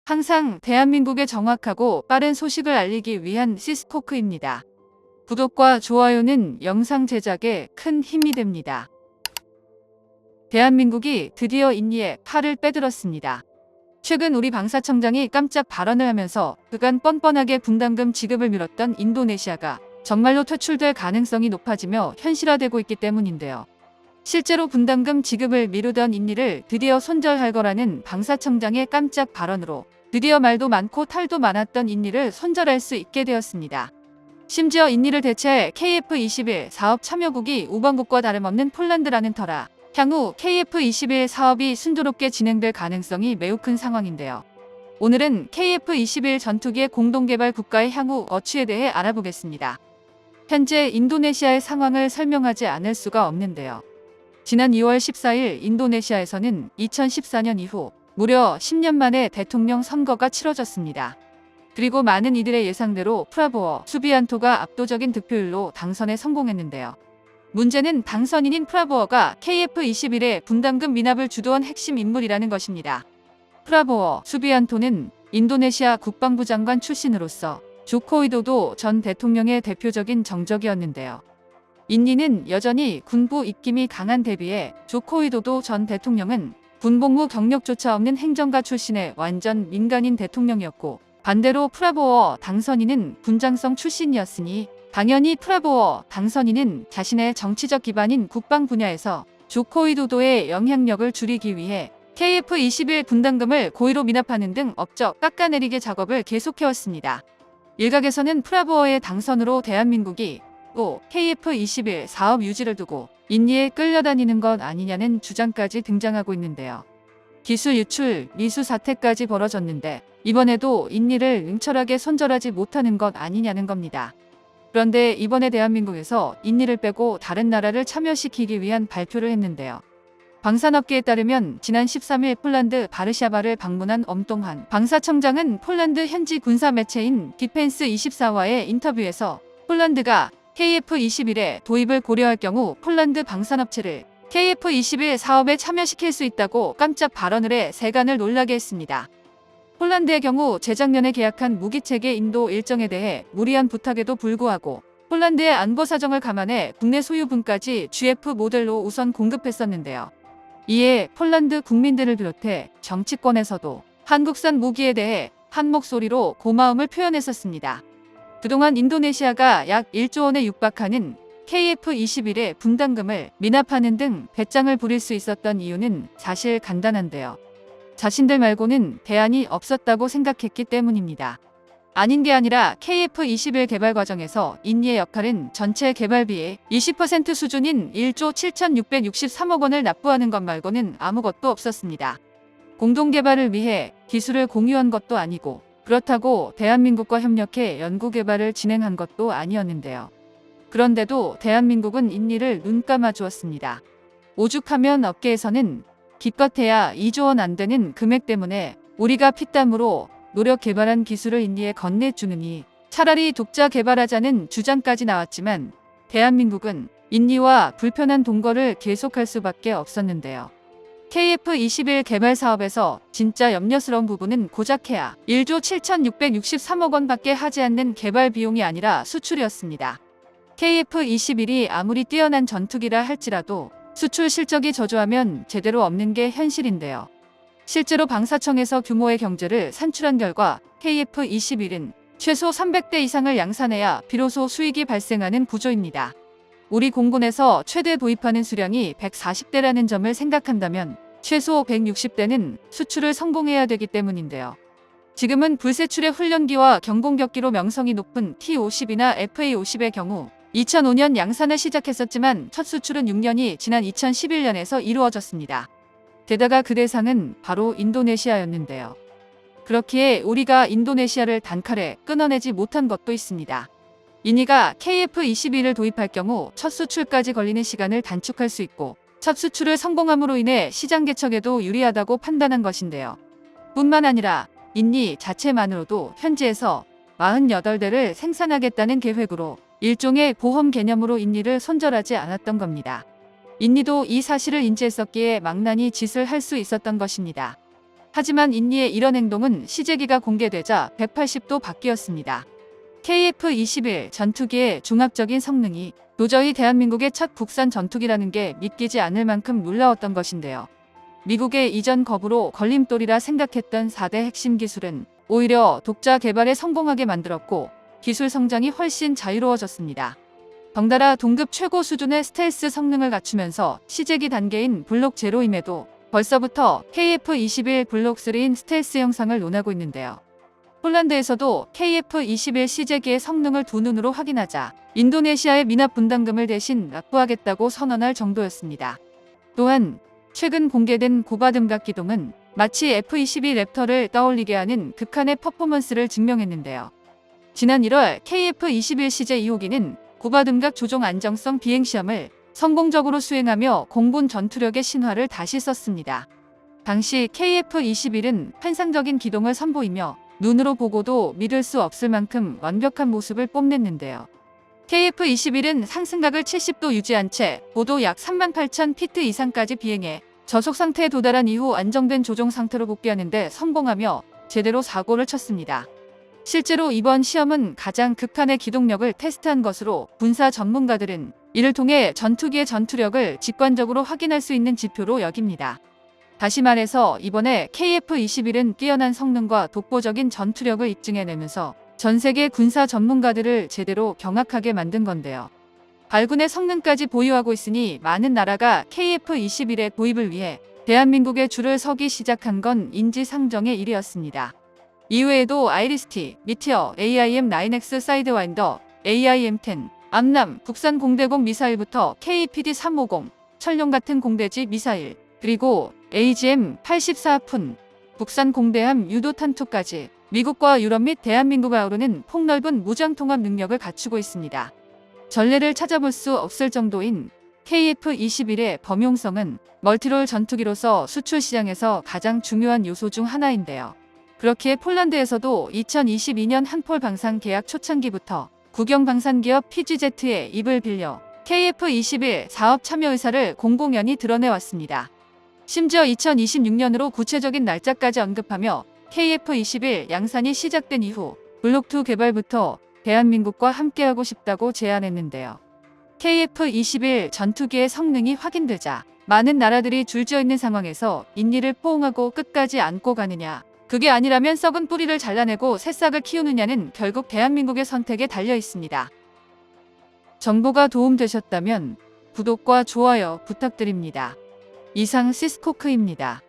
항상 대한민국에 정확하고 빠른 소식을 알리기 위한 시스코크입니다. 구독과 좋아요는 영상 제작에 큰 힘이 됩니다. 대한민국이 드디어 인니의 팔을 빼들었습니다. 최근 우리 방사청장이 깜짝 발언을 하면서 그간 뻔뻔하게 분담금 지급을 미뤘던 인도네시아가 정말로 퇴출될 가능성이 높아지며 현실화되고 있기 때문인데요. 실제로 분담금 지급을 미루던 인니를 드디어 손절할 거라는 방사청장의 깜짝 발언으로 드디어 말도 많고 탈도 많았던 인니를 손절할 수 있게 되었습니다. 심지어 인니를 대체할 KF21 사업 참여국이 우방국과 다름없는 폴란드라는 터라 향후 KF21 사업이 순조롭게 진행될 가능성이 매우 큰 상황인데요. 오늘은 KF21 전투기의 공동개발 국가의 향후 어취에 대해 알아보겠습니다. 현재 인도네시아의 상황을 설명하지 않을 수가 없는데요. 지난 2월 14일 인도네시아에서는 2014년 이후 무려 10년 만에 대통령 선거가 치러졌습니다. 그리고 많은 이들의 예상대로 프라보워 수비안토가 압도적인 득표율로 당선에 성공했는데요. 문제는 당선인인 프라보워가 KF21의 분담금 미납을 주도한 핵심 인물이라는 것입니다. 프라보워 수비안토는 인도네시아 국방부 장관 출신으로서 조코위도도 전 대통령의 대표적인 정적이었는데요. 인니는 여전히 군부 입김이 강한 대비에 조코위도도 전 대통령은 군복무 경력조차 없는 행정가 출신의 완전 민간인 대통령이었고, 반대로 프라보워 당선인은 군장성 출신이었으니 당연히 프라보워 당선인은 자신의 정치적 기반인 국방 분야에서 조코위도도의 영향력을 줄이기 위해 KF21 분담금을 고의로 미납하는 등 업적 깎아내리기 작업을 계속해왔습니다. 일각에서는 프라보워의 당선으로 대한민국이 또 KF21 사업 유지를 두고 인니에 끌려다니는 것 아니냐는 주장까지 등장하고 있는데요. 기술 유출, 미수 사태까지 벌어졌는데 이번에도 인니를 능철하게 손절하지 못하는 것 아니냐는 겁니다. 그런데 이번에 대한민국에서 인니를 빼고 다른 나라를 참여시키기 위한 발표를 했는데요. 방산업계에 따르면 지난 13일 폴란드 바르샤바를 방문한 엄동한 방사청장은 폴란드 현지 군사 매체인 디펜스24와의 인터뷰에서 폴란드가 KF21의 도입을 고려할 경우 폴란드 방산업체를 KF21 사업에 참여시킬 수 있다고 깜짝 발언을 해 세간을 놀라게 했습니다. 폴란드의 경우 재작년에 계약한 무기체계 인도 일정에 대해 무리한 부탁에도 불구하고 폴란드의 안보 사정을 감안해 국내 소유분까지 GF 모델로 우선 공급했었는데요. 이에 폴란드 국민들을 비롯해 정치권에서도 한국산 무기에 대해 한 목소리로 고마움을 표현했었습니다. 그동안 인도네시아가 약 1조 원에 육박하는 KF21의 분담금을 미납하는 등 배짱을 부릴 수 있었던 이유는 사실 간단한데요. 자신들 말고는 대안이 없었다고 생각했기 때문입니다. 아닌 게 아니라 KF21 개발 과정에서 인니의 역할은 전체 개발비의 20% 수준인 1조 7,663억 원을 납부하는 것 말고는 아무것도 없었습니다. 공동개발을 위해 기술을 공유한 것도 아니고 그렇다고 대한민국과 협력해 연구개발을 진행한 것도 아니었는데요. 그런데도 대한민국은 인니를 눈 감아주었습니다. 오죽하면 업계에서는 기껏해야 2조 원 안 되는 금액 때문에 우리가 피땀으로 노력 개발한 기술을 인니에 건네주느니 차라리 독자 개발하자는 주장까지 나왔지만 대한민국은 인니와 불편한 동거를 계속할 수밖에 없었는데요. KF21 개발 사업에서 진짜 염려스러운 부분은 고작해야 1조 7,663억 원밖에 하지 않는 개발 비용이 아니라 수출이었습니다. KF21이 아무리 뛰어난 전투기라 할지라도 수출 실적이 저조하면 제대로 없는 게 현실인데요. 실제로 방사청에서 규모의 경제를 산출한 결과 KF21은 최소 300대 이상을 양산해야 비로소 수익이 발생하는 구조입니다. 우리 공군에서 최대 도입하는 수량이 140대라는 점을 생각한다면 최소 160대는 수출을 성공해야 되기 때문인데요. 지금은 불세출의 훈련기와 경공격기로 명성이 높은 T-50이나 FA-50의 경우 2005년 양산을 시작했었지만 첫 수출은 6년이 지난 2011년에서 이루어졌습니다. 게다가 그 대상은 바로 인도네시아였는데요. 그렇기에 우리가 인도네시아를 단칼에 끊어내지 못한 것도 있습니다. 인니가 KF21을 도입할 경우 첫 수출까지 걸리는 시간을 단축할 수 있고 첫 수출을 성공함으로 인해 시장 개척에도 유리하다고 판단한 것인데요. 뿐만 아니라 인니 자체만으로도 현지에서 48대를 생산하겠다는 계획으로 일종의 보험 개념으로 인니를 손절하지 않았던 겁니다. 인니도 이 사실을 인지했었기에 망나니 짓을 할 수 있었던 것입니다. 하지만 인니의 이런 행동은 시제기가 공개되자 180도 바뀌었습니다. KF-21 전투기의 종합적인 성능이 도저히 대한민국의 첫 국산 전투기라는 게 믿기지 않을 만큼 놀라웠던 것인데요. 미국의 이전 겁으로 걸림돌이라 생각했던 4대 핵심 기술은 오히려 독자 개발에 성공하게 만들었고 기술 성장이 훨씬 자유로워졌습니다. 덩달아 동급 최고 수준의 스텔스 성능을 갖추면서 시제기 단계인 블록 제로임에도 벌써부터 KF-21 블록 3인 스텔스 형상을 논하고 있는데요. 폴란드에서도 KF-21 시제기의 성능을 두 눈으로 확인하자 인도네시아의 미납 분담금을 대신 납부하겠다고 선언할 정도였습니다. 또한 최근 공개된 고바듬각 기동은 마치 F-22 랩터를 떠올리게 하는 극한의 퍼포먼스를 증명했는데요. 지난 1월 KF-21 시제 2호기는 고바듬각 조종 안정성 비행시험을 성공적으로 수행하며 공군 전투력의 신화를 다시 썼습니다. 당시 KF-21은 환상적인 기동을 선보이며 눈으로 보고도 믿을 수 없을 만큼 완벽한 모습을 뽐냈는데요. KF-21은 상승각을 70도 유지한 채 고도 약 38,000피트 이상까지 비행해 저속 상태에 도달한 이후 안정된 조종 상태로 복귀하는 데 성공하며 제대로 사고를 쳤습니다. 실제로 이번 시험은 가장 극한의 기동력을 테스트한 것으로 군사 전문가들은 이를 통해 전투기의 전투력을 직관적으로 확인할 수 있는 지표로 여깁니다. 다시 말해서 이번에 KF-21은 뛰어난 성능과 독보적인 전투력을 입증해내면서 전 세계 군사 전문가들을 제대로 경악하게 만든 건데요. 발군의 성능까지 보유하고 있으니 많은 나라가 KF-21의 도입을 위해 대한민국의 줄을 서기 시작한 건 인지상정의 일이었습니다. 이외에도 아이리스-T, 미티어, AIM-9X 사이드와인더, AIM-10, 암남, 국산 공대공 미사일부터 KPD-350, 철룡 같은 공대지 미사일, 그리고 AGM-84푼, 국산 공대함 유도탄투까지 미국과 유럽 및 대한민국을 아우르는 폭넓은 무장통합 능력을 갖추고 있습니다. 전례를 찾아볼 수 없을 정도인 KF-21의 범용성은 멀티롤 전투기로서 수출 시장에서 가장 중요한 요소 중 하나인데요. 그렇기에 폴란드에서도 2022년 한폴 방산 계약 초창기부터 국영 방산기업 PGZ의 입을 빌려 KF-21 사업 참여 의사를 공공연히 드러내왔습니다. 심지어 2026년으로 구체적인 날짜까지 언급하며 KF-21 양산이 시작된 이후 블록2 개발부터 대한민국과 함께하고 싶다고 제안했는데요. KF-21 전투기의 성능이 확인되자 많은 나라들이 줄지어 있는 상황에서 인니를 포옹하고 끝까지 안고 가느냐, 그게 아니라면 썩은 뿌리를 잘라내고 새싹을 키우느냐는 결국 대한민국의 선택에 달려 있습니다. 정보가 도움되셨다면 구독과 좋아요 부탁드립니다. 이상 시스코크입니다.